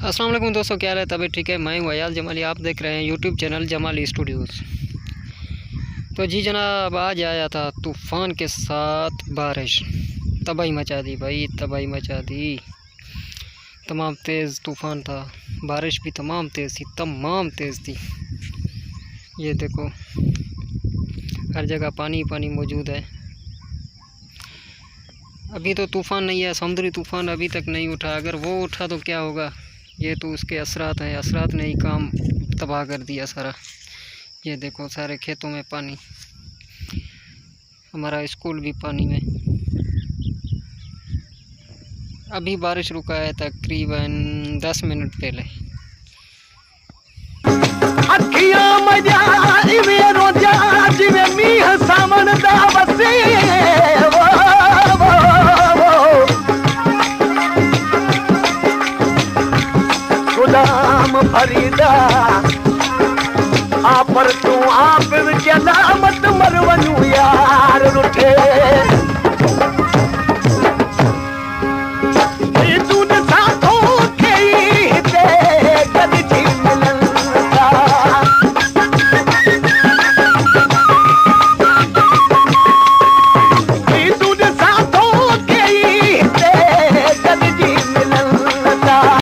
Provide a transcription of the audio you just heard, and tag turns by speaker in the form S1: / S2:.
S1: अस्सलाम वालेकुम दोस्तों, क्या हाल है? तबीयत ठीक है? मैं हूँ अयाज जमाली, आप देख रहे हैं यूट्यूब चैनल जमाली स्टूडियोज़। तो जी जनाब, आज आया था तूफ़ान के साथ बारिश, तबाही मचा दी भाई, तबाही मचा दी। तमाम तेज़ तूफ़ान था, बारिश भी तमाम तेज़ थी, तमाम तेज़ थी। ये देखो, हर जगह पानी पानी मौजूद है। अभी तो तूफ़ान नहीं है, समुद्री तूफ़ान अभी तक नहीं उठा। अगर वो उठा तो क्या होगा? ये तो उसके असरात हैं, असरात ने ही काम तबाह कर दिया सारा। ये देखो, सारे खेतों में पानी, हमारा स्कूल भी पानी में। अभी बारिश रुका है तकरीबन 10 मिनट पहले।
S2: गुलाम फरीदा आप पर तू आप चला